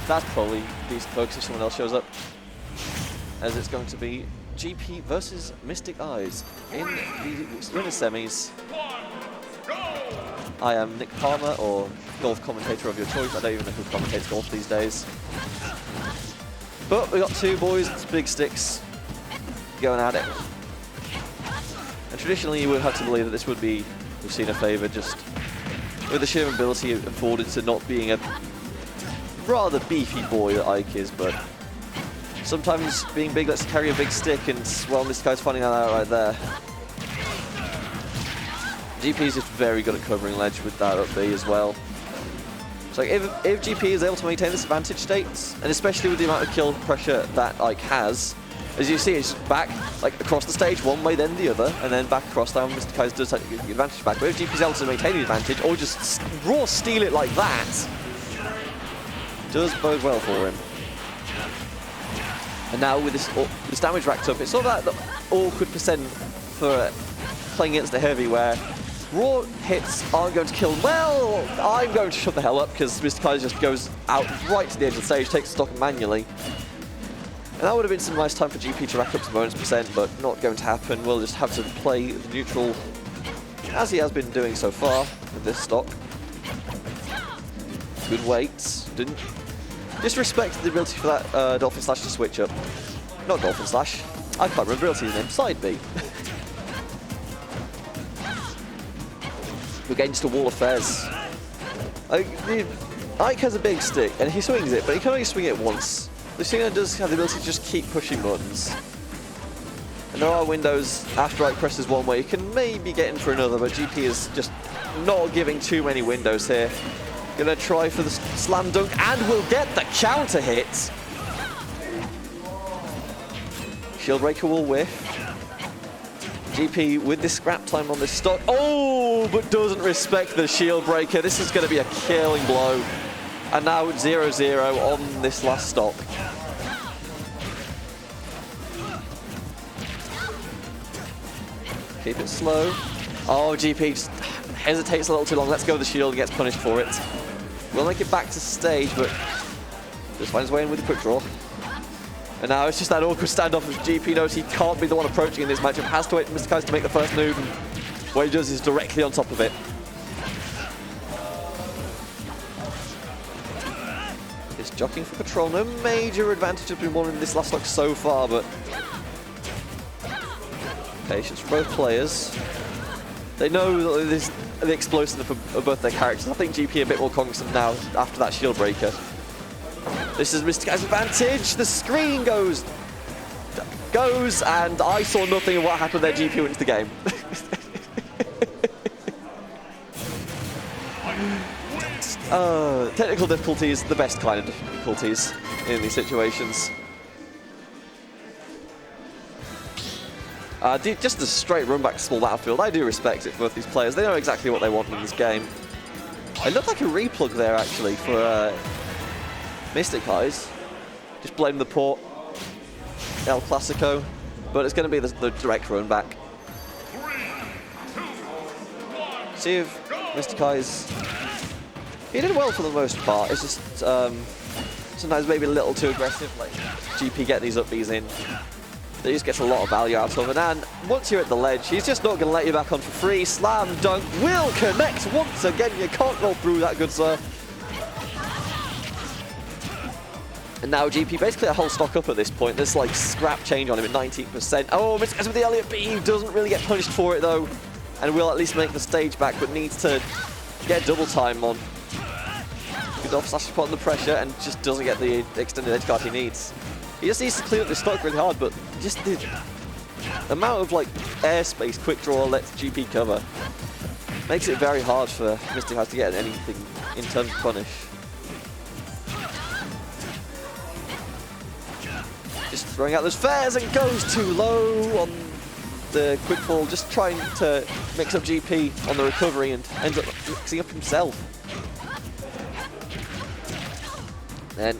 That's probably decent focus if someone else shows up. As it's going to be GP versus MysticEyes in the winner semis. I am Nick Palmer, or golf commentator of your choice. I don't even know who commentates golf these days. But we got two boys with big sticks going at it. And traditionally you would have to believe that this would be Lucina favour, just with the sheer ability afforded to not being a rather beefy boy that Ike is, but sometimes being big lets you carry a big stick, and well, this guy's finding that out right there. GP is just very good at covering ledge with that up B as well. So if GP is able to maintain this advantage state, and especially with the amount of kill pressure that Ike has, as you see, it's back like across the stage one way, then the other, and then back across down. MysticEyes does take the advantage back, but if GP is able to maintain the advantage, or just raw steal it like that, does bode well for him. And now with this damage racked up, it's sort of that awkward percent for playing against the heavy, where raw hits aren't going to kill. Well, I'm going to shut the hell up because MysticEyes just goes out right to the edge of the stage, takes stock manually. And that would have been some nice time for GP to rack up some bonus percent, but not going to happen. We'll just have to play the neutral as he has been doing so far with this stock. Good weights. Didn't disrespect the ability for that Dolphin Slash to switch up. Not Dolphin Slash. I can't remember the ability's name. Side B. Against a wall of Fez. Ike has a big stick and he swings it, but he can only swing it once. Lucina does have the ability to just keep pushing buttons. And there are windows after Ike presses one way, you can maybe get in for another, but GP is just not giving too many windows here. Gonna try for the slam dunk and will get the counter hit. Shield Breaker will whiff. GP with this scrap time on this stock. Oh, but doesn't respect the Shield Breaker. This is going to be a killing blow. And now it's 0-0 on this last stock. Keep it slow. Oh, GP just hesitates a little too long. Let's go with the shield and gets punished for it. We'll make it back to stage, but just finds his way in with a quick draw. And now it's just that awkward standoff as GP knows he can't be the one approaching in this matchup. Has to wait for MysticEyes to make the first move, and what he does is directly on top of it. It's jockeying for control. No major advantage has been won in this last stock so far, but patience for both players. They know that this the explosiveness of both their characters. I think GP a bit more cognizant now after that shield breaker. This is MysticEyes' advantage. The screen goes, and I saw nothing of what happened there. GP wins the game. Technical difficulties, the best kind of difficulties in these situations. Just a straight run back to small battlefield. I do respect it for both these players. They know exactly what they want in this game. It looked like a replug there actually for MysticEyes. Just blame the port, El Clasico, but it's going to be the direct run back. See if MysticEyes, he did well for the most part. It's just sometimes maybe a little too aggressive, like GP getting these up Bs in. He just gets a lot of value out of it, and once you're at the ledge, he's just not going to let you back on for free. Slam dunk will connect once again. You can't roll through that, good sir. And now GP basically a whole stock up at this point. There's like scrap change on him at 19%. Oh, MysticEyes with the Elliott B. He doesn't really get punished for it though, and will at least make the stage back, but needs to get double time on. Good off slash spot on the pressure and just doesn't get the extended edge guard he needs. He just needs to clean up this stock really hard, but just the amount of like airspace quick draw lets GP cover makes it very hard for MysticEyes to get anything in terms of punish. Just throwing out those fares and goes too low on the quick fall, just trying to mix up GP on the recovery and ends up mixing up himself. Then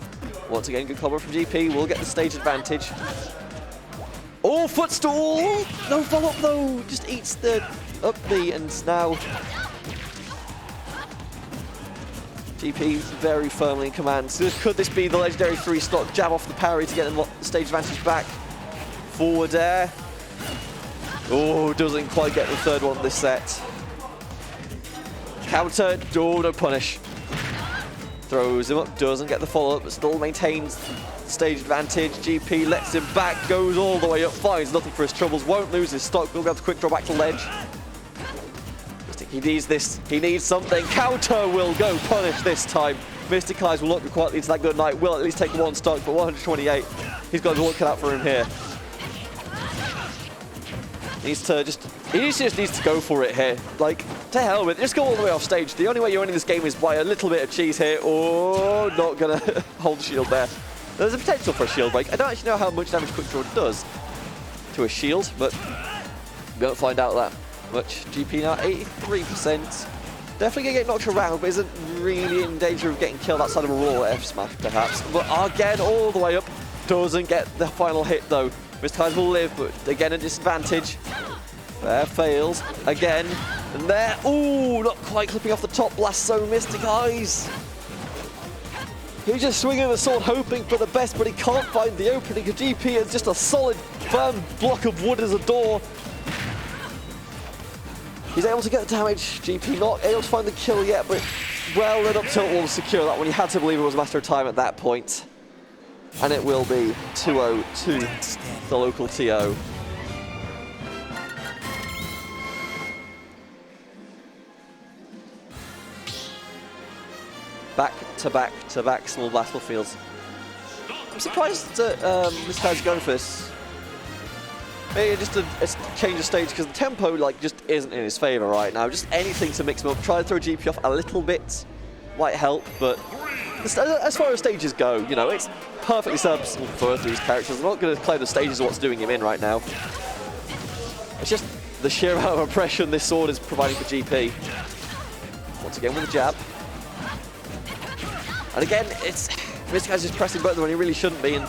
once again, good combo from GP, will get the stage advantage. Oh, footstool! No follow-up though, just eats the up B, and now GP very firmly in command. So could this be the legendary 3-stock jab off the parry to get the stage advantage back? Forward air. Oh, doesn't quite get the third one this set. Counter, oh, no punish. Throws him up, doesn't get the follow-up, but still maintains stage advantage. GP lets him back, goes all the way up, finds nothing for his troubles, won't lose his stock, will be able to quick draw back to ledge. He needs this, he needs something. Counter will go, punish this time. MysticEyes will not be quite lead to that good night, will at least take one stock, but 128. He's got to look out for him here. He just needs to go for it here. Like, to hell with it, just go all the way off stage. The only way you're winning this game is by a little bit of cheese here. Oh, not gonna hold the shield there. There's a potential for a shield break. I don't actually know how much damage quick draw does to a shield, but we won't find out that much. GP now 83%. Definitely gonna get knocked around, but isn't really in danger of getting killed outside of a raw F smash, perhaps. But again, all the way up, doesn't get the final hit though. MysticEyes will live, but again a disadvantage. There, fails again, and there. Ooh, not quite clipping off the top lasso. MysticEyes. He's just swinging the sword, hoping for the best, but he can't find the opening. GP is just a solid, firm block of wood as a door. He's able to get the damage. GP not able to find the kill yet, but well, that up tilt will secure that one. You had to believe it was a matter of time at that point. And it will be 2-0 to the local TO. Back to back to back small battlefields. I'm surprised that MysticEyes going for this. Maybe just a change of stage because the tempo like just isn't in his favour right now. Just anything to mix him up. Try to throw GP off a little bit might help, but as far as stages go, you know, it's perfectly serviceable for both of these characters. I'm not going to claim the stage is what's doing him in right now. It's just the sheer amount of oppression this sword is providing for GP. Once again with a jab. And again, it's MysticEyes just pressing buttons when he really shouldn't be, and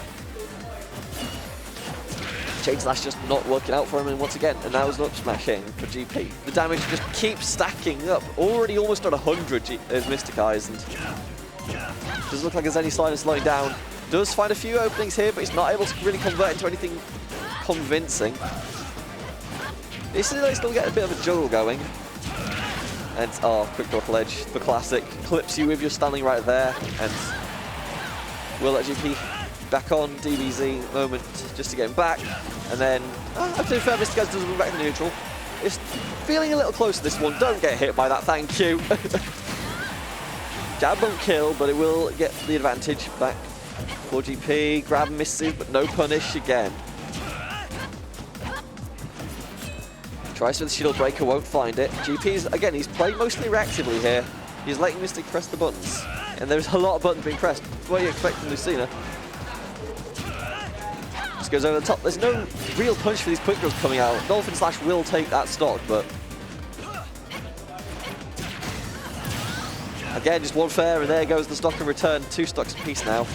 Chain Slash just not working out for him, and once again, and now it's an up smashing for GP. The damage just keeps stacking up. Already almost at 100 is MysticEyes, and doesn't look like there's any sign of slowing down. Does find a few openings here, but he's not able to really convert into anything convincing. They still get a bit of a juggle going. And, oh, quick draw ledge, the classic. Clips you with your standing right there, and will let GP back on DBZ moment just to get him back. And then, up to fair, MysticEyes doesn't move back to neutral. It's feeling a little close to this one. Don't get hit by that, thank you. Jab won't kill, but it will get the advantage back for GP. Grab misses, but no punish again. Tries for the shield breaker, won't find it. GP's, again, he's playing mostly reactively here. He's letting Mystic press the buttons. And there's a lot of buttons being pressed. That's what you expect from Lucina. Just goes over the top. There's no real punch for these quick draws coming out. Dolphin Slash will take that stock, but again, just one fair, and there goes the stock in return. 2 stocks apiece now.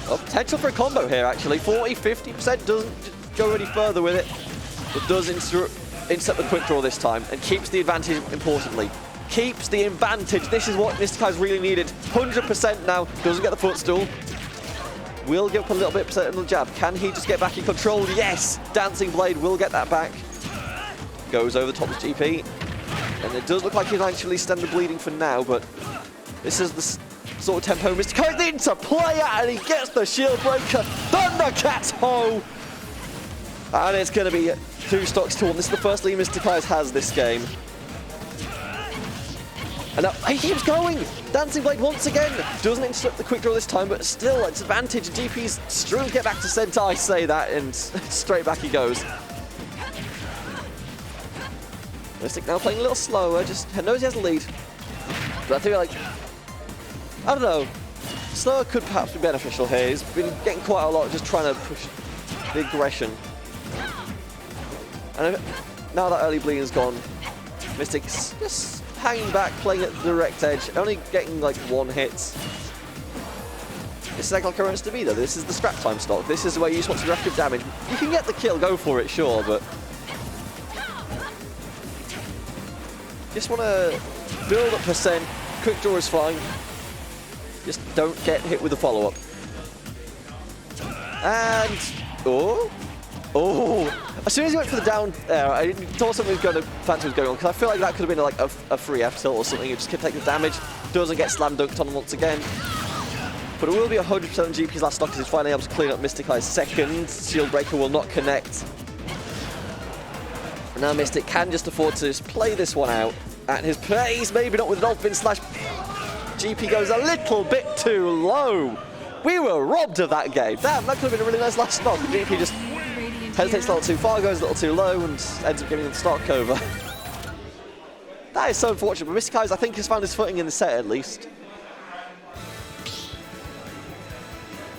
Oh, potential for a combo here, actually. 40-50% doesn't go any further with it, but does insert the quick draw this time and keeps the advantage, importantly. Keeps the advantage. This is what MysticEyes really needed. 100% now. Doesn't get the footstool. Will give up a little bit percent on the jab. Can he just get back in control? Yes! Dancing Blade will get that back. Goes over the top of GP. And it does look like he's actually stemmed the bleeding for now, but this is the sort of tempo MysticEyes needs to play at, and he gets the shield breaker. Thundercats ho! And it's going to be 2 stocks to 1. This is the first lead MysticEyes has this game. And now he keeps going! Dancing Blade once again! Doesn't interrupt the quick draw this time, but still, it's advantage. GP's struggling to get back to center. I say that, and straight back he goes. Mystic now playing a little slower, just knows he has the lead. But I think, like, I don't know. Slower could perhaps be beneficial here. He's been getting quite a lot, just trying to push the aggression. And now that early bleeding's gone, Mystic's just hanging back, playing at the direct edge, only getting like 1 hit. This is like how it wants to be though. This is the scrap time stock. This is where you just want to rack up damage. You can get the kill, go for it, sure, but just want to build up percent. Quick draw is fine. Just don't get hit with the follow-up. And... oh! As soon as he went for the down air, I thought something was going to... Phantom was going on, because I feel like that could have been like a free F-tilt or something. He just kept taking the damage. Doesn't get slam dunked on once again. But it will be 100% on GP's last stock as he's finally able to clean up MysticEyes' second. Shield Breaker will not connect. And now Mystic can just afford to just play this one out at his pace. Maybe not with Dolphin Slash. GP goes a little bit too low. We were robbed of that game. Damn, that could have been a really nice last stock. GP just hesitates a little too far, goes a little too low, and ends up giving the stock over. That is so unfortunate, but MysticEyes, I think, has found his footing in the set at least.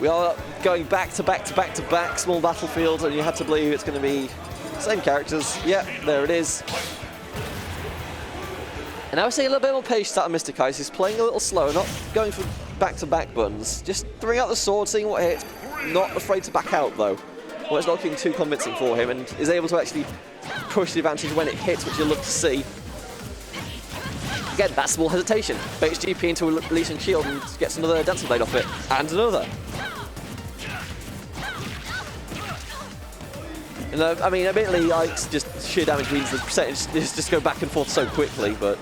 We are going back to back to back to back small battlefields, and you had to believe it's going to be same characters. Yep, there it is. And I would say a little bit more patience out of MysticEyes. He's playing a little slow, not going for back-to-back buttons. Just throwing out the sword, seeing what hits. Not afraid to back out, though. Well, it's not looking too convincing for him, and is able to actually push the advantage when it hits, which you'll love to see. Again, that small hesitation. Baits GP into a releasing shield and gets another Dancing Blade off it. And another. And, I mean, admittedly, like, just sheer damage means the percentage just go back and forth so quickly, but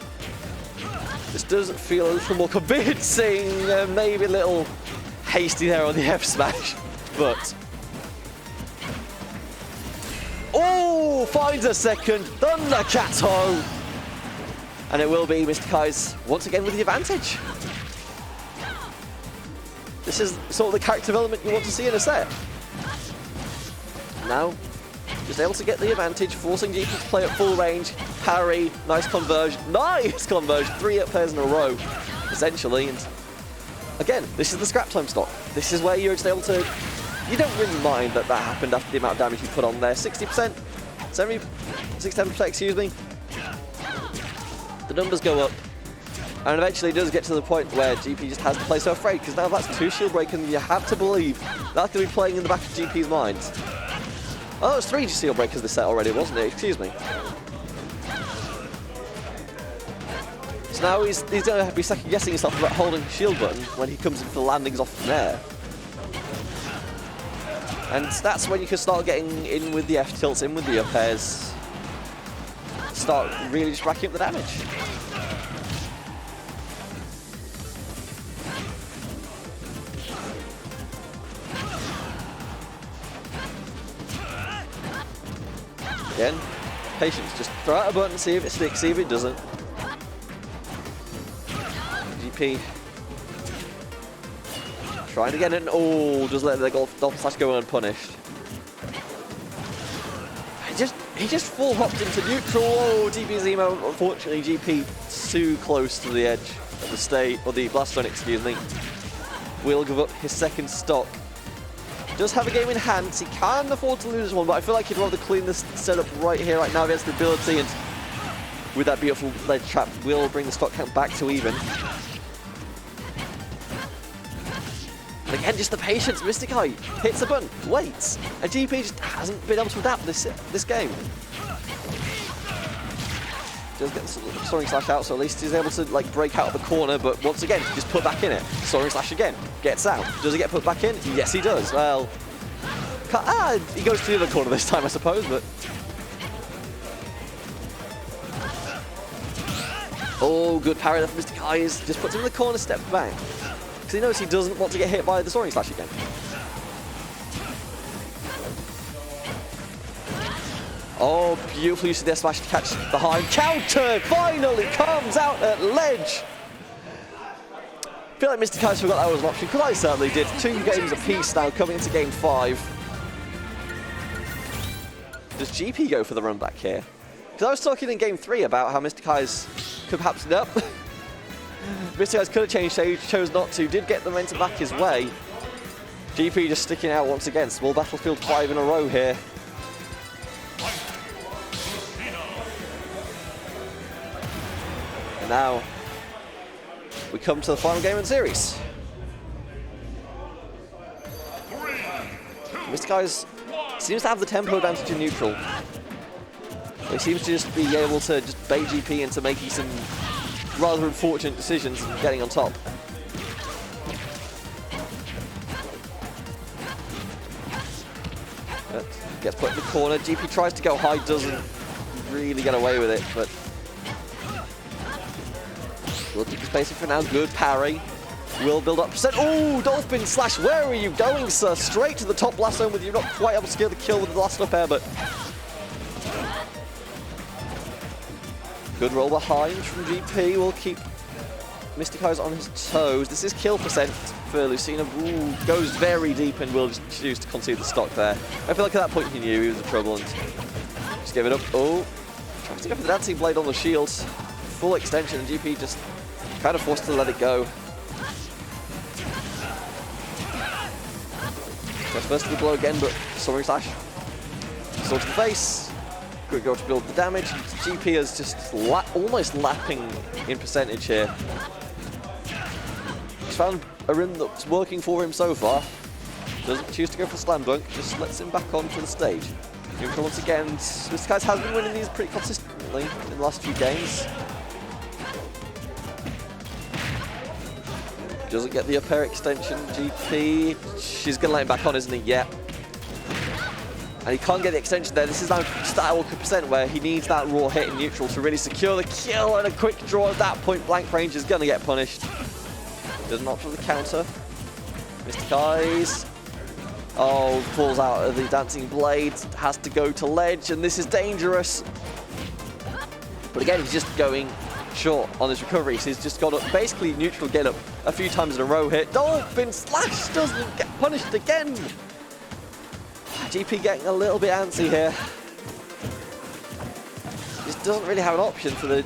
this doesn't feel a little more convincing. Maybe a little hasty there on the F smash, but... oh, finds a second Thundercato! And it will be MysticEyes once again with the advantage. This is sort of the character development you want to see in a set. Now, just able to get the advantage, forcing GP to play at full range, parry, nice conversion, 3 up pairs in a row, essentially. And again, this is the scrap time stock. This is where you're just able to, you don't really mind that that happened after the amount of damage you put on there. 60%, 67%, excuse me. The numbers go up, and eventually it does get to the point where GP just has to play so afraid, because now that's 2 shield breakers, and you have to believe that's going to be playing in the back of GP's mind. Oh, it's 3 shield breakers this set already, wasn't it? Excuse me. So now he's going to be second guessing himself about holding the shield button when he comes in for the landings off from there. And that's when you can start getting in with the F tilts, in with the up airs. Start really just racking up the damage. Again, patience. Just throw out a button, see if it sticks, see if it doesn't. GP trying again, and oh, just let the Dolphin Slash go unpunished. He just full hopped into neutral. Oh, GP's emo. Unfortunately, GP too close to the edge of the state, or the blast zone, excuse me. Will give up his second stock. Does have a game in hand, so he can afford to lose one, but I feel like he'd rather clean this setup right here, right now. He has the ability, and with that beautiful ledge trap, will bring the stock count back to even. And again, just the patience. MysticEyes hits the button, waits, and GP just hasn't been able to adapt this game. Does get the Soaring Slash out, so at least he's able to like break out of the corner, but once again, just put back in it. Soaring Slash again, gets out. Does he get put back in? Yes, he does. Well, he goes to the other corner this time, I suppose, but... oh, good parry there from MysticEyes. Just puts him in the corner, step back. Because he knows he doesn't want to get hit by the Soaring Slash again. Oh, beautiful use of the smash to catch behind. Counter finally comes out at ledge. I feel like MysticEyes forgot that was an option, because I certainly did. 2 games apiece now coming into game 5. Does GP go for the run back here? Because I was talking in game 3 about how MysticEyes could perhaps... nope. MysticEyes could have changed stage, chose not to, did get the momentum back his way. GP just sticking out once again. Small battlefield 5 in a row here. And now we come to the final game in the series. MysticEyes seems to have the tempo advantage in neutral. He seems to just be able to just bait GP into making some rather unfortunate decisions in getting on top. But gets put in the corner. GP tries to go high, doesn't really get away with it, but we'll keep the spacing for now. Good parry. Will build up percent. Oh, Dolphin Slash, where are you going, sir? Straight to the top blast zone with you not quite able to secure the kill with the last up air, but good roll behind from GP. Will keep MysticEyes on his toes. This is kill percent for Lucina. Ooh, goes very deep and will just choose to concede the stock there. I feel like at that point he knew he was in trouble and just gave it up. Oh, tries to go for the dancing blade on the shield. Full extension, and GP just kind of forced to let it go. Goes first to the blow again, but Soaring Slash. Sword to the face. Quick go to build the damage. GP is just almost lapping in percentage here. He's found a rhythm that's working for him so far. Doesn't choose to go for slam dunk, just lets him back onto the stage. Neutral once again. MysticEyes has been winning these pretty consistently in the last few games. Doesn't get the up air extension. GP, she's going to let him back on, isn't he? Yeah. And he can't get the extension there. This is now just that awkward percent where he needs that raw hit in neutral to really secure the kill, and a quick draw at that point. Blank range is going to get punished. Doesn't opt for the counter. MysticEyes. Oh, falls out of the dancing blade. Has to go to ledge, and this is dangerous. But again, he's just going short on his recovery, so he's just got to basically neutral get up a few times in a row here. Dolphin Slash doesn't get punished again. GP getting a little bit antsy here. Just doesn't really have an option for the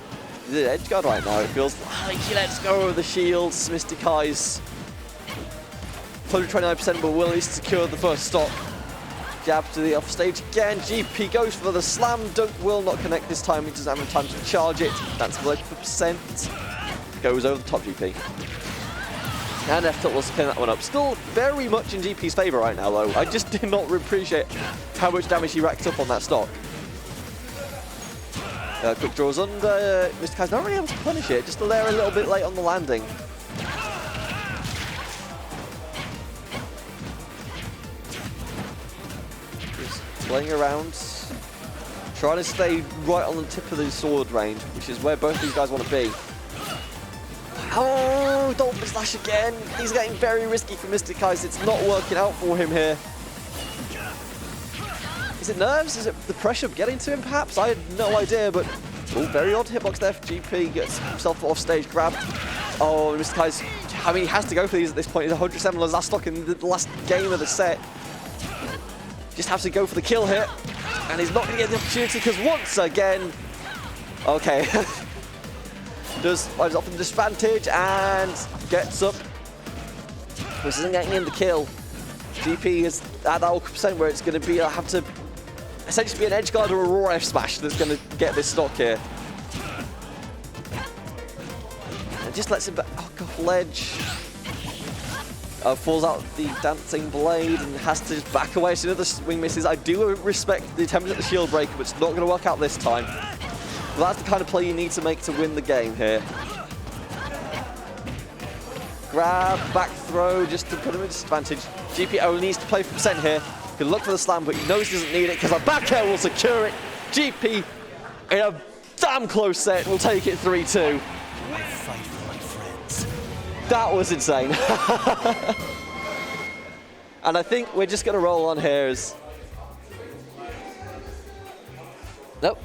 edge guard right now. It feels like he lets go of the shields. MysticEyes 129%, but will at least secure the first stop. Jab to the off stage again. GP goes for the slam dunk. Will not connect this time. He doesn't have time to charge it. That's the percent. Goes over the top GP. And F tilt was pin that one up. Still very much in GP's favour right now, though. I just did not appreciate how much damage he racked up on that stock. Quick draws under. MysticEyes not really able to punish it. Just there a little bit late on the landing. Playing around, trying to stay right on the tip of the sword range, which is where both these guys want to be. Oh, Dolphin Slash again. He's getting very risky for MysticEyes. It's not working out for him here. Is it nerves? Is it the pressure getting to him, perhaps? I had no idea, but oh, very odd hitbox there for GP. Gets himself off stage grab. Oh, MysticEyes, I mean, he has to go for these at this point. He's 100% on his last stock in the last game of the set. Just have to go for the kill here, and he's not going to get the opportunity because once again, okay, does finds off the disadvantage and gets up. This isn't getting in the kill. GP is at that awkward percent where it's going to be have to essentially be an edge guard or a raw F smash that's going to get this stock here. And just lets him back off ledge. Falls out the dancing blade and has to just back away as soon as the swing misses. I do respect the attempt at the shield breaker, but it's not going to work out this time. But that's the kind of play you need to make to win the game here. Grab, back throw, just to put him at disadvantage. GP only needs to play for percent here. Can look for the slam, but he knows he doesn't need it because a back air will secure it. GP, in a damn close set, will take it 3-2. That was insane. And I think we're just going to roll on here as... Nope.